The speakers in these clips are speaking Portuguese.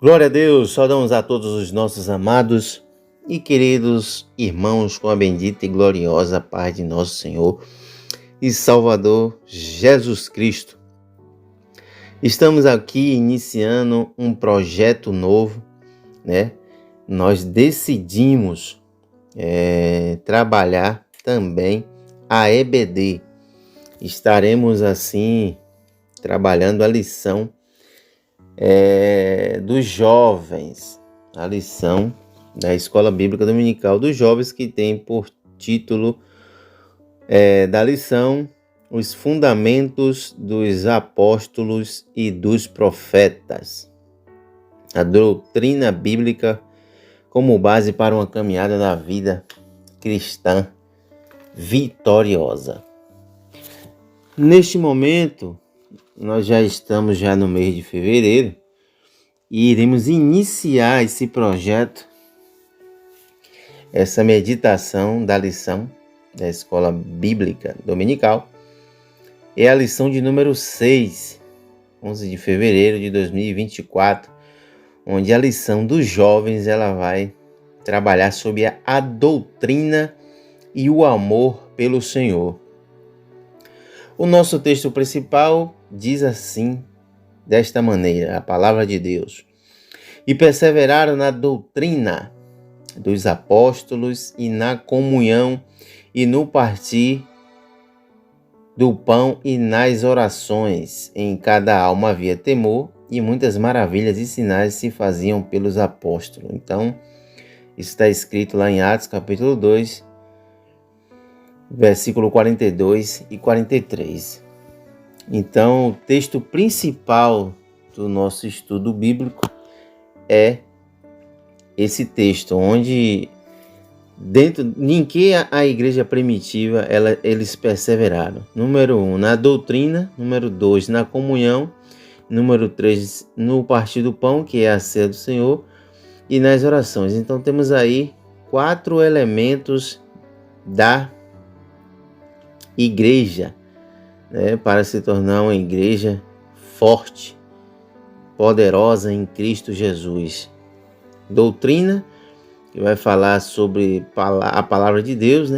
Glória a Deus, saudamos a todos os nossos amados e queridos irmãos com a bendita e gloriosa paz de nosso Senhor e Salvador Jesus Cristo. Estamos aqui iniciando um projeto novo, né? Nós decidimos trabalhar também a EBD. Estaremos assim trabalhando a lição dos jovens, a lição da Escola Bíblica Dominical dos Jovens, que tem por título da lição Os Fundamentos dos Apóstolos e dos Profetas, a doutrina bíblica como base para uma caminhada da vida cristã vitoriosa. Neste momento, nós já estamos no mês de fevereiro e iremos iniciar esse projeto, essa meditação da lição da Escola Bíblica Dominical. É a lição de número 6, 11 de fevereiro de 2024, onde a lição dos jovens ela vai trabalhar sobre a doutrina e o amor pelo Senhor. O nosso texto principal diz assim, desta maneira, a palavra de Deus: E perseveraram na doutrina dos apóstolos e na comunhão e no partir do pão e nas orações. Em cada alma havia temor e muitas maravilhas e sinais se faziam pelos apóstolos. Então, isso está escrito lá em Atos capítulo 2, versículo 42 e 43. Então, o texto principal do nosso estudo bíblico é esse texto, onde em que a igreja primitiva eles perseveraram. Número 1, na doutrina. Número 2, na comunhão. Número 3, no partir do pão, que é a ceia do Senhor. E nas orações. Então, temos aí 4 elementos da igreja, para se tornar uma igreja forte, poderosa em Cristo Jesus. Doutrina, que vai falar sobre a palavra de Deus,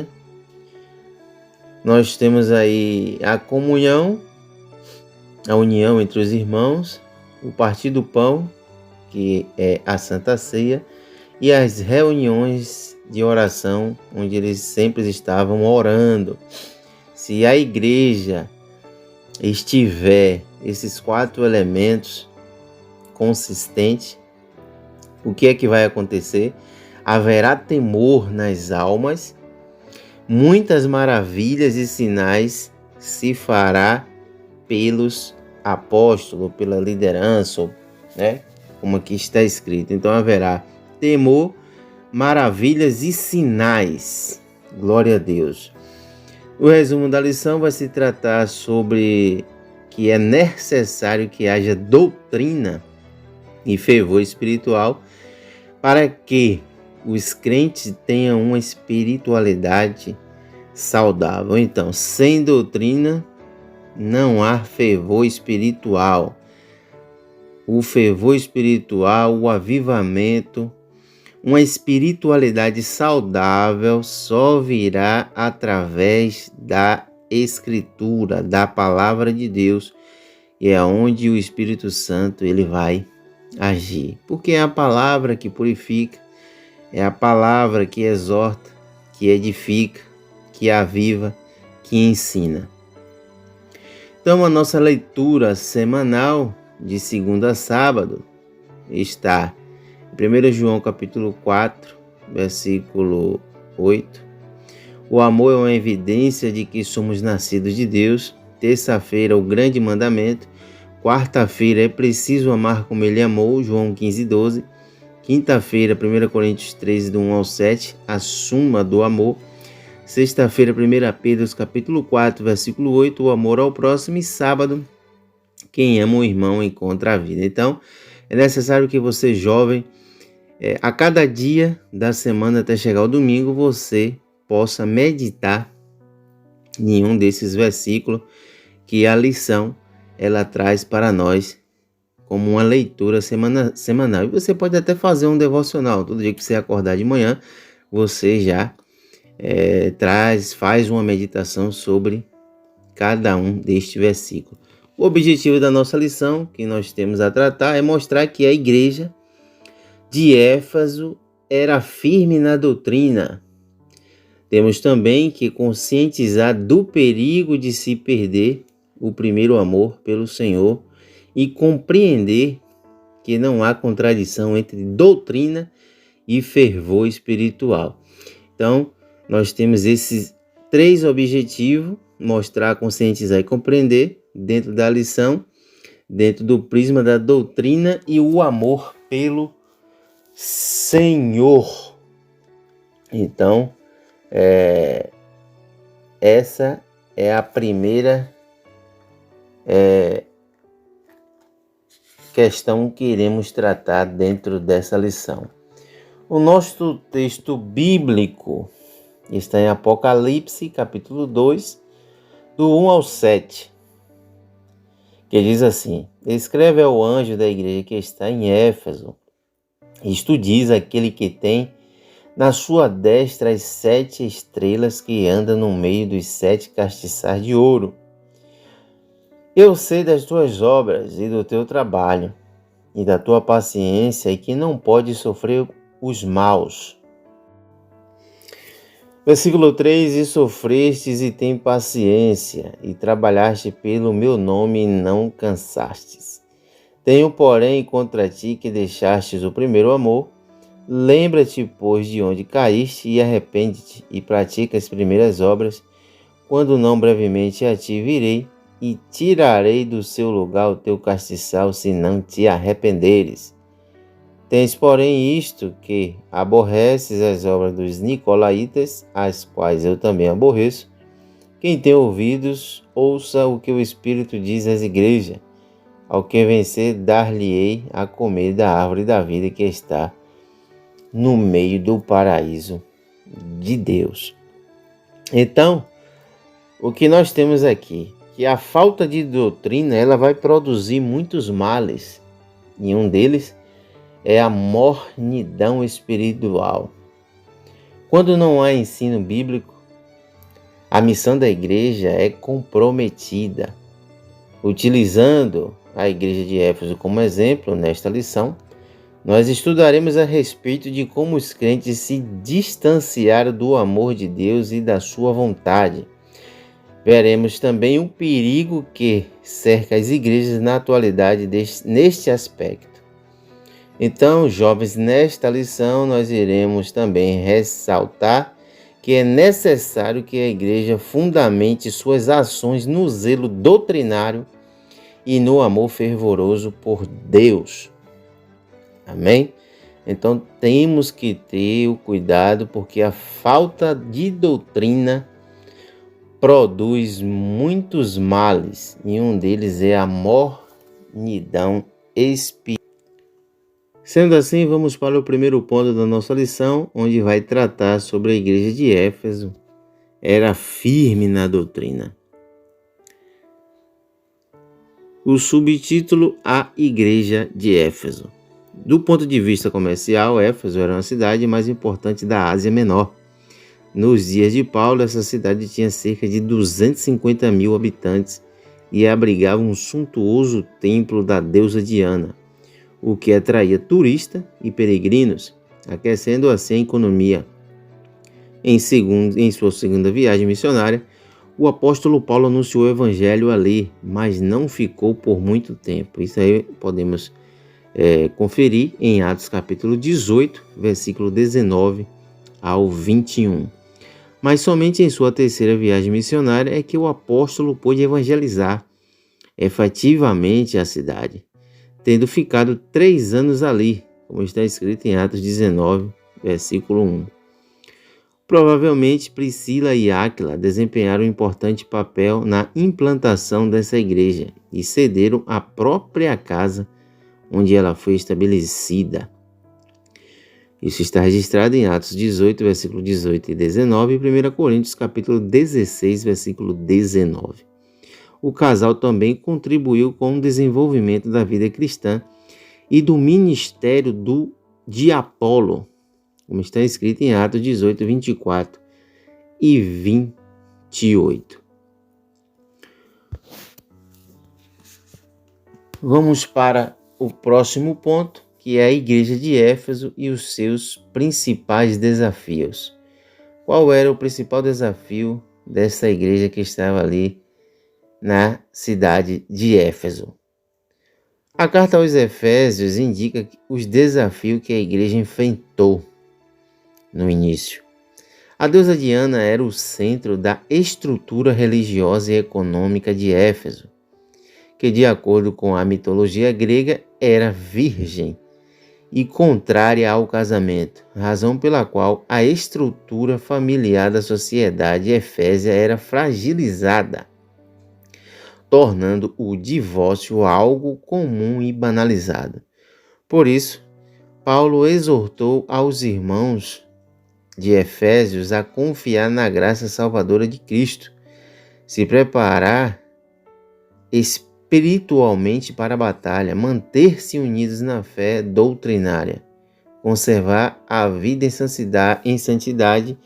Nós temos aí a comunhão, a união entre os irmãos, o partir do pão, que é a Santa Ceia, e as reuniões de oração, onde eles sempre estavam orando. Se a igreja estiver esses 4 elementos consistentes, o que é que vai acontecer? Haverá temor nas almas, muitas maravilhas e sinais se fará pelos apóstolos, pela liderança, como aqui está escrito. Então haverá temor, maravilhas e sinais. Glória a Deus. O resumo da lição vai se tratar sobre que é necessário que haja doutrina e fervor espiritual para que os crentes tenham uma espiritualidade saudável. Então, sem doutrina não há fervor espiritual. O fervor espiritual, o avivamento, uma espiritualidade saudável só virá através da Escritura, da Palavra de Deus, e é onde o Espírito Santo ele vai agir. Porque é a palavra que purifica, é a palavra que exorta, que edifica, que aviva, que ensina. Então, a nossa leitura semanal de segunda a sábado está em 1 João capítulo 4, versículo 8. O amor é uma evidência de que somos nascidos de Deus. Terça-feira, o grande mandamento. Quarta-feira, é preciso amar como Ele amou, João 15, 12. Quinta-feira, 1 Coríntios 13, do 1 ao 7, a suma do amor. Sexta-feira, 1 Pedro capítulo 4, versículo 8, o amor ao próximo. E sábado, quem ama o irmão encontra a vida. Então, é necessário que você, jovem, a cada dia da semana até chegar ao domingo, você possa meditar em um desses versículos que a lição ela traz para nós como uma leitura semanal. E você pode até fazer um devocional. Todo dia que você acordar de manhã, você já faz uma meditação sobre cada um deste versículo. O objetivo da nossa lição, que nós temos a tratar, é mostrar que a igreja de Éfeso era firme na doutrina. Temos também que conscientizar do perigo de se perder o primeiro amor pelo Senhor e compreender que não há contradição entre doutrina e fervor espiritual. Então, nós temos esses 3 objetivos: mostrar, conscientizar e compreender dentro da lição, dentro do prisma da doutrina e o amor pelo Senhor. Então, essa é a primeira questão que iremos tratar dentro dessa lição. O nosso texto bíblico está em Apocalipse, capítulo 2, do 1 ao 7, que diz assim: escreve ao anjo da igreja que está em Éfeso, isto diz aquele que tem na sua destra as 7 estrelas, que anda no meio dos 7 castiçais de ouro. Eu sei das tuas obras e do teu trabalho, e da tua paciência, e que não pode sofrer os maus. Versículo 3: e sofrestes e tem paciência, e trabalhaste pelo meu nome e não cansastes. Tenho, porém, contra ti que deixastes o primeiro amor. Lembra-te, pois, de onde caíste, e arrepende-te, e pratica as primeiras obras. Quando não, brevemente a ti virei, e tirarei do seu lugar o teu castiçal, se não te arrependeres. Tens, porém, isto, que aborreces as obras dos nicolaítas, as quais eu também aborreço. Quem tem ouvidos, ouça o que o Espírito diz às igrejas. Ao que vencer, dar-lhe-ei a comer da árvore da vida que está no meio do paraíso de Deus. Então, o que nós temos aqui, que a falta de doutrina, ela vai produzir muitos males, e um deles é a mornidão espiritual. Quando não há ensino bíblico, a missão da igreja é comprometida. Utilizando a igreja de Éfeso como exemplo nesta lição, nós estudaremos a respeito de como os crentes se distanciaram do amor de Deus e da sua vontade. Veremos também o perigo que cerca as igrejas na atualidade neste aspecto. Então, jovens, nesta lição nós iremos também ressaltar que é necessário que a igreja fundamente suas ações no zelo doutrinário e no amor fervoroso por Deus. Amém? Então temos que ter o cuidado, porque a falta de doutrina produz muitos males, e um deles é a mornidão espiritual. Sendo assim, vamos para o primeiro ponto da nossa lição, onde vai tratar sobre a igreja de Éfeso. Era firme na doutrina. O subtítulo: A Igreja de Éfeso. Do ponto de vista comercial, Éfeso era uma cidade mais importante da Ásia Menor. Nos dias de Paulo, essa cidade tinha cerca de 250 mil habitantes e abrigava um suntuoso templo da deusa Diana, o que atraía turistas e peregrinos, aquecendo assim a economia. Em sua segunda viagem missionária, o apóstolo Paulo anunciou o evangelho ali, mas não ficou por muito tempo. Isso aí podemos conferir em Atos capítulo 18, versículo 19 ao 21. Mas somente em sua terceira viagem missionária é que o apóstolo pôde evangelizar efetivamente a cidade, tendo ficado 3 anos ali, como está escrito em Atos 19, versículo 1. Provavelmente Priscila e Áquila desempenharam um importante papel na implantação dessa igreja e cederam a própria casa onde ela foi estabelecida. Isso está registrado em Atos 18, versículo 18 e 19 e 1 Coríntios capítulo 16, versículo 19. o casal também contribuiu com o desenvolvimento da vida cristã e do ministério de Apolo, como está escrito em Atos 18, 24 e 28. Vamos para o próximo ponto, que é a igreja de Éfeso e os seus principais desafios. Qual era o principal desafio dessa igreja que estava ali na cidade de Éfeso? A carta aos Efésios indica os desafios que a igreja enfrentou no início. A deusa Diana era o centro da estrutura religiosa e econômica de Éfeso, que, de acordo com a mitologia grega, era virgem e contrária ao casamento, razão pela qual a estrutura familiar da sociedade efésia era fragilizada, tornando o divórcio algo comum e banalizado. Por isso, Paulo exortou aos irmãos de Efésios a confiar na graça salvadora de Cristo, se preparar espiritualmente para a batalha, manter-se unidos na fé doutrinária, conservar a vida em santidade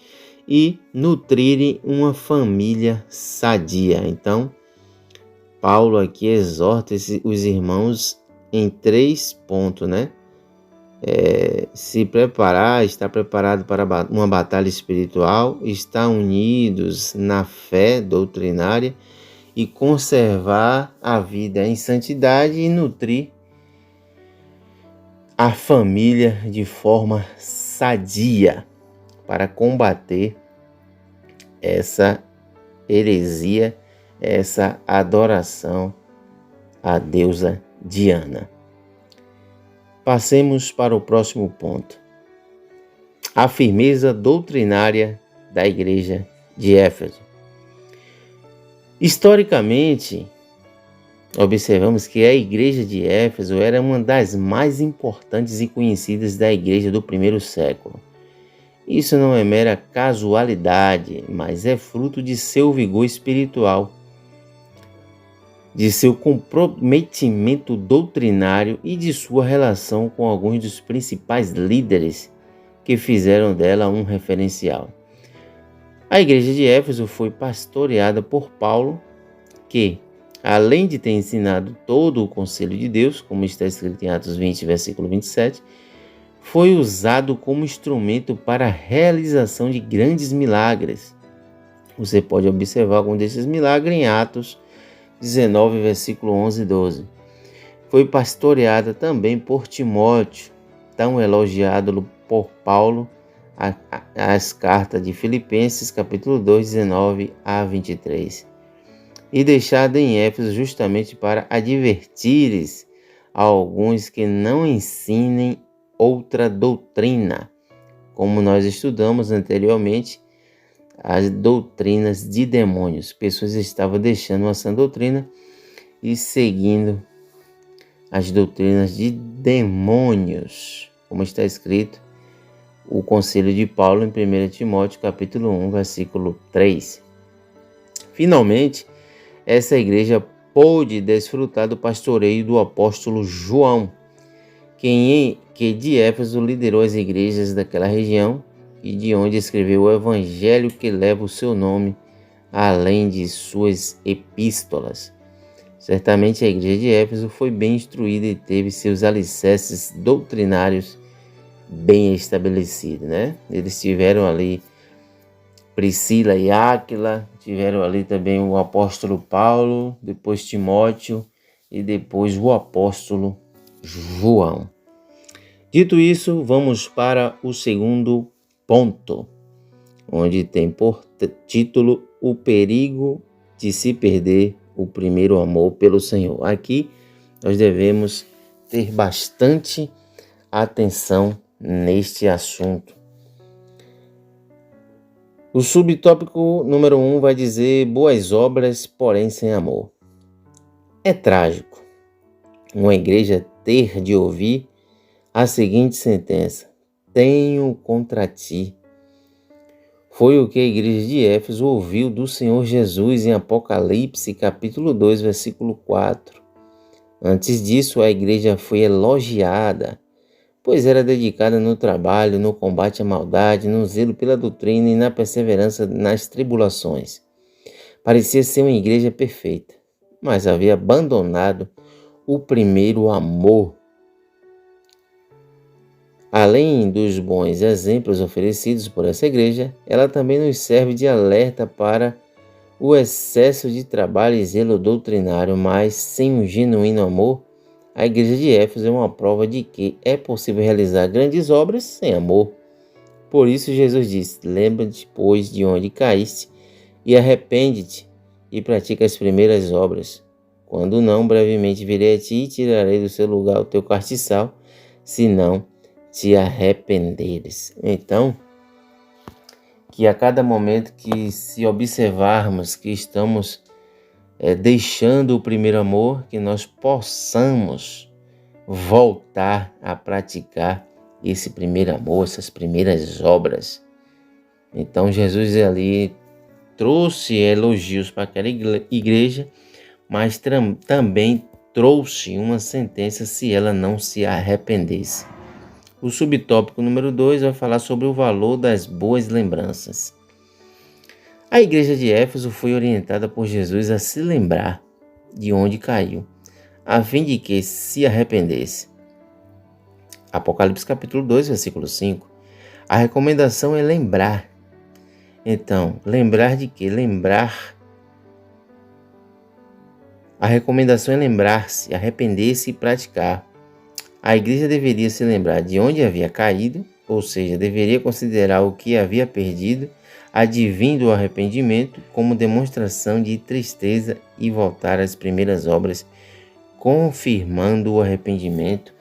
e nutrirem uma família sadia. Então, Paulo aqui exorta os irmãos em 3 pontos, né? Se preparar, estar preparado para uma batalha espiritual, estar unidos na fé doutrinária e conservar a vida em santidade e nutrir a família de forma sadia para combater essa heresia, essa adoração à deusa Diana. Passemos para o próximo ponto. A firmeza doutrinária da igreja de Éfeso. Historicamente, observamos que a igreja de Éfeso era uma das mais importantes e conhecidas da igreja do primeiro século. Isso não é mera casualidade, mas é fruto de seu vigor espiritual, de seu comprometimento doutrinário e de sua relação com alguns dos principais líderes que fizeram dela um referencial. A igreja de Éfeso foi pastoreada por Paulo, que, além de ter ensinado todo o conselho de Deus, como está escrito em Atos 20, versículo 27, foi usado como instrumento para a realização de grandes milagres. Você pode observar algum desses milagres em Atos 19, versículo 11 e 12. Foi pastoreada também por Timóteo, tão elogiado por Paulo, as cartas de Filipenses, capítulo 2, 19 a 23. E deixada em Éfeso justamente para advertires a alguns que não ensinem outra doutrina, como nós estudamos anteriormente, as doutrinas de demônios. Pessoas estavam deixando a sã doutrina e seguindo as doutrinas de demônios, como está escrito o conselho de Paulo em 1 Timóteo capítulo 1, versículo 3. Finalmente, essa igreja pôde desfrutar do pastoreio do apóstolo João, que de Éfeso liderou as igrejas daquela região e de onde escreveu o evangelho que leva o seu nome, além de suas epístolas. Certamente a igreja de Éfeso foi bem instruída e teve seus alicerces doutrinários bem estabelecidos, né? Eles tiveram ali Priscila e Áquila, tiveram ali também o apóstolo Paulo, depois Timóteo e depois o apóstolo João. Dito isso, vamos para o segundo ponto, onde tem por título o perigo de se perder o primeiro amor pelo Senhor. Aqui nós devemos ter bastante atenção neste assunto. O subtópico número 1 vai dizer boas obras, porém sem amor. É trágico uma igreja ter de ouvir a seguinte sentença: tenho contra ti Foi o que a igreja de Éfeso ouviu do Senhor Jesus em Apocalipse, capítulo 2, versículo 4. Antes disso, a igreja foi elogiada, pois era dedicada no trabalho, no combate à maldade, no zelo pela doutrina e na perseverança nas tribulações. Parecia ser uma igreja perfeita, mas havia abandonado o primeiro amor. Além dos bons exemplos oferecidos por essa igreja, ela também nos serve de alerta para o excesso de trabalho e zelo doutrinário, mas sem um genuíno amor, a igreja de Éfeso é uma prova de que é possível realizar grandes obras sem amor. Por isso Jesus disse: lembra-te, pois, de onde caíste, e arrepende-te, e pratica as primeiras obras. Quando não, brevemente virei a ti e tirarei do seu lugar o teu castiçal, se não te arrependeres. Então, que a cada momento que se observarmos que estamos deixando o primeiro amor, que nós possamos voltar a praticar esse primeiro amor, essas primeiras obras. Então Jesus ali trouxe elogios para aquela igreja, mas também trouxe uma sentença se ela não se arrependesse. O subtópico número 2 vai falar sobre o valor das boas lembranças. A igreja de Éfeso foi orientada por Jesus a se lembrar de onde caiu, a fim de que se arrependesse. Apocalipse capítulo 2, versículo 5. A recomendação é lembrar. Então, lembrar de quê? A recomendação é lembrar-se, arrepender-se e praticar. A igreja deveria se lembrar de onde havia caído, ou seja, deveria considerar o que havia perdido, advindo o arrependimento como demonstração de tristeza e voltar às primeiras obras, confirmando o arrependimento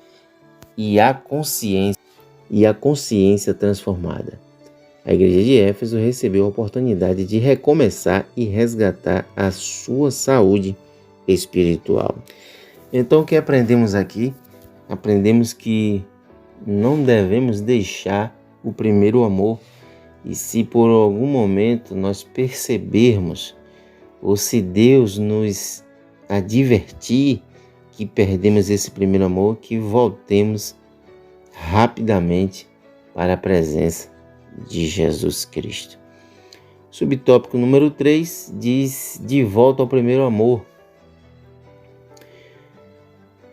e a consciência transformada. A igreja de Éfeso recebeu a oportunidade de recomeçar e resgatar a sua saúde espiritual. Então, o que aprendemos aqui? Aprendemos que não devemos deixar o primeiro amor, e se por algum momento nós percebermos, ou se Deus nos advertir que perdemos esse primeiro amor, que voltemos rapidamente para a presença de Jesus Cristo. Subtópico número 3 diz: de volta ao primeiro amor.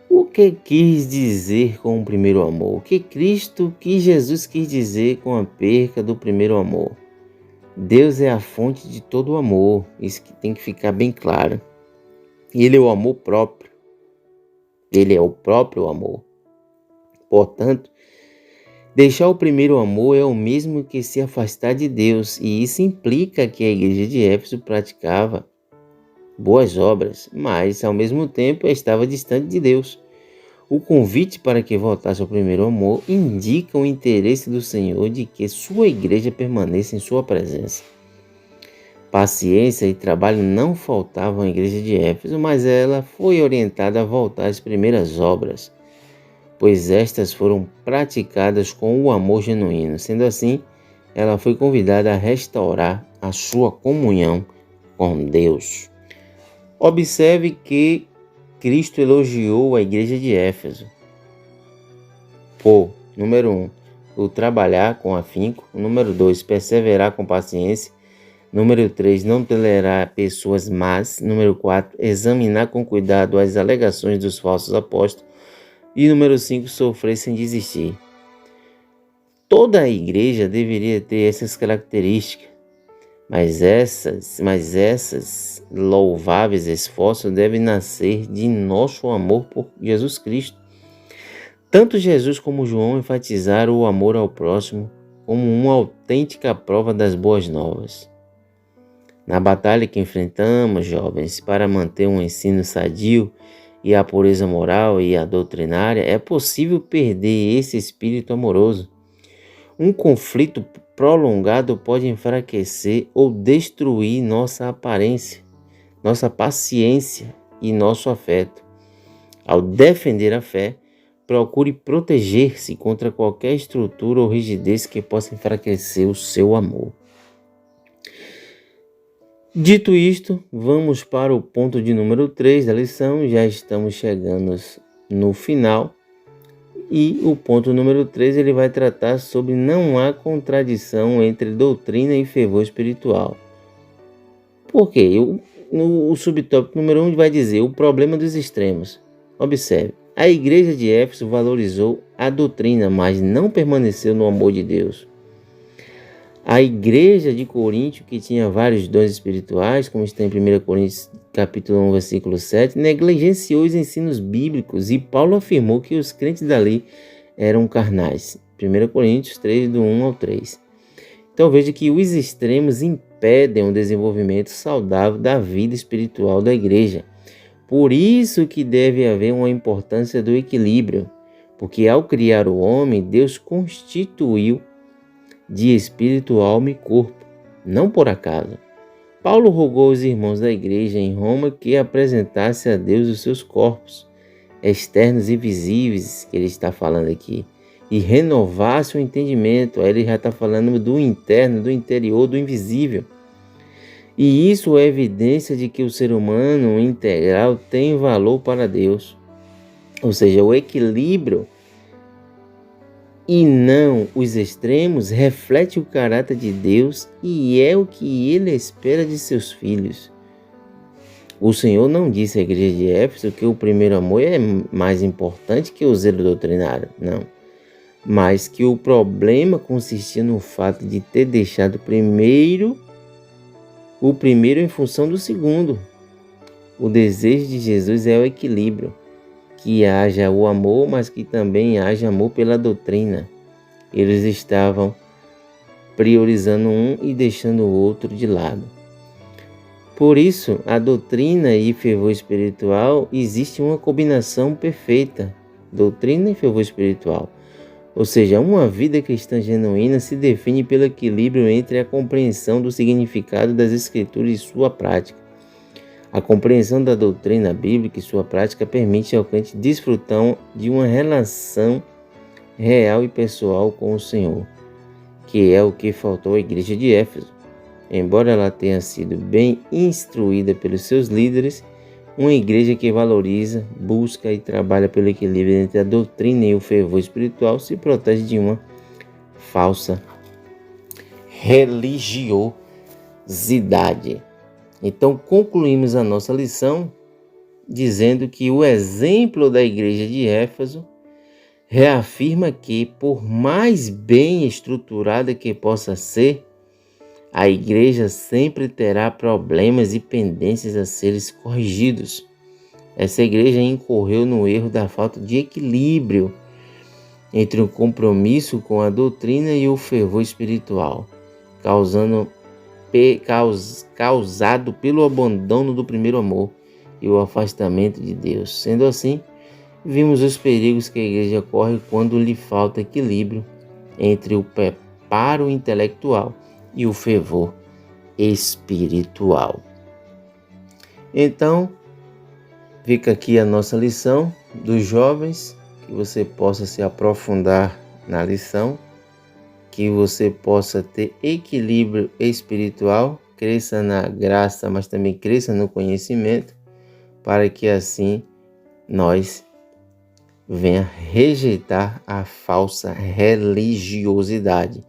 O que quis dizer com o primeiro amor? O que Jesus quis dizer com a perca do primeiro amor? Deus é a fonte de todo o amor, isso que tem que ficar bem claro. Ele é o amor próprio, ele é o próprio amor. Portanto, deixar o primeiro amor é o mesmo que se afastar de Deus, e isso implica que a igreja de Éfeso praticava boas obras, mas ao mesmo tempo estava distante de Deus. O convite para que voltasse ao primeiro amor indica o interesse do Senhor de que sua igreja permaneça em sua presença. Paciência e trabalho não faltavam à igreja de Éfeso, mas ela foi orientada a voltar às primeiras obras, pois estas foram praticadas com o amor genuíno. Sendo assim, ela foi convidada a restaurar a sua comunhão com Deus. Observe que Cristo elogiou a igreja de Éfeso por, número 1, o trabalhar com afinco, número 2, perseverar com paciência, número 3, não tolerar pessoas más, número 4, examinar com cuidado as alegações dos falsos apóstolos, e número 5, sofrer sem desistir. Toda a igreja deveria ter essas características, mas essas louváveis esforços devem nascer de nosso amor por Jesus Cristo. Tanto Jesus como João enfatizaram o amor ao próximo como uma autêntica prova das boas novas. Na batalha que enfrentamos, jovens, para manter um ensino sadio e a pureza moral e a doutrinária, é possível perder esse espírito amoroso. Um conflito prolongado pode enfraquecer ou destruir nossa aparência, nossa paciência e nosso afeto. Ao defender a fé, procure proteger-se contra qualquer estrutura ou rigidez que possa enfraquecer o seu amor. Dito isto, vamos para o ponto de número 3 da lição. Já estamos chegando no final. E o ponto número 3 ele vai tratar sobre não há contradição entre doutrina e fervor espiritual. Por quê? O subtópico número 1 vai dizer o problema dos extremos. Observe, a igreja de Éfeso valorizou a doutrina, mas não permaneceu no amor de Deus. A igreja de Coríntio, que tinha vários dons espirituais, como está em 1 Coríntios capítulo 1, versículo 7, negligenciou os ensinos bíblicos e Paulo afirmou que os crentes dali eram carnais. 1 Coríntios 3, do 1 ao 3. Então veja que os extremos impedem o desenvolvimento saudável da vida espiritual da igreja. Por isso que deve haver uma importância do equilíbrio, porque ao criar o homem, Deus constituiu de espírito, alma e corpo, não por acaso. Paulo rogou aos irmãos da igreja em Roma que apresentasse a Deus os seus corpos, externos e visíveis, que ele está falando aqui, e renovasse o entendimento. Aí ele já está falando do interno, do interior, do invisível. E isso é evidência de que o ser humano integral tem valor para Deus. Ou seja, o equilíbrio e não os extremos reflete o caráter de Deus e é o que Ele espera de seus filhos. O Senhor não disse à igreja de Éfeso que o primeiro amor é mais importante que o zelo doutrinário, não. Mas que o problema consistia no fato de ter deixado o primeiro em função do segundo. O desejo de Jesus é o equilíbrio. Que haja o amor, mas que também haja amor pela doutrina. Eles estavam priorizando um e deixando o outro de lado. Por isso, a doutrina e fervor espiritual existe uma combinação perfeita. Doutrina e fervor espiritual. Ou seja, uma vida cristã genuína se define pelo equilíbrio entre a compreensão do significado das Escrituras e sua prática. A compreensão da doutrina bíblica e sua prática permite ao crente desfrutar de uma relação real e pessoal com o Senhor, que é o que faltou à igreja de Éfeso. Embora ela tenha sido bem instruída pelos seus líderes, uma igreja que valoriza, busca e trabalha pelo equilíbrio entre a doutrina e o fervor espiritual se protege de uma falsa religiosidade. Então, concluímos a nossa lição dizendo que o exemplo da igreja de Éfeso reafirma que, por mais bem estruturada que possa ser, a igreja sempre terá problemas e pendências a serem corrigidos. Essa igreja incorreu no erro da falta de equilíbrio entre o compromisso com a doutrina e o fervor espiritual, causado pelo abandono do primeiro amor e o afastamento de Deus. Sendo assim, vimos os perigos que a igreja corre quando lhe falta equilíbrio entre o preparo intelectual e o fervor espiritual. Então, fica aqui a nossa lição dos jovens, que você possa se aprofundar na lição, que você possa ter equilíbrio espiritual, cresça na graça, mas também cresça no conhecimento, para que assim nós venha rejeitar a falsa religiosidade.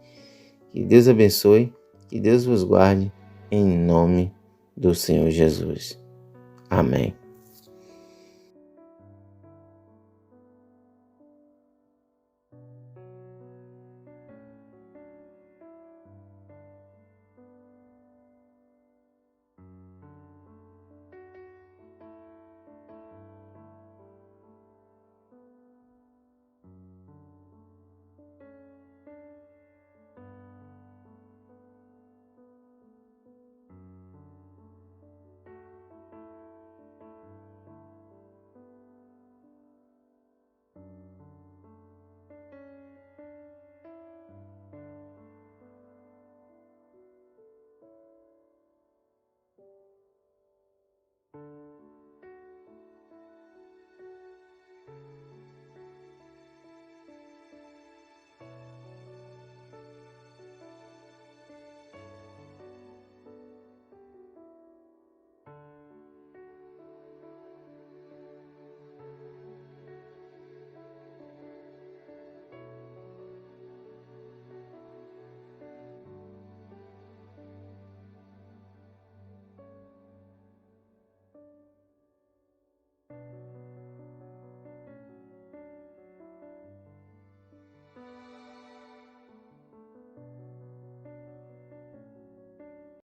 Que Deus abençoe, que Deus vos guarde, em nome do Senhor Jesus. Amém.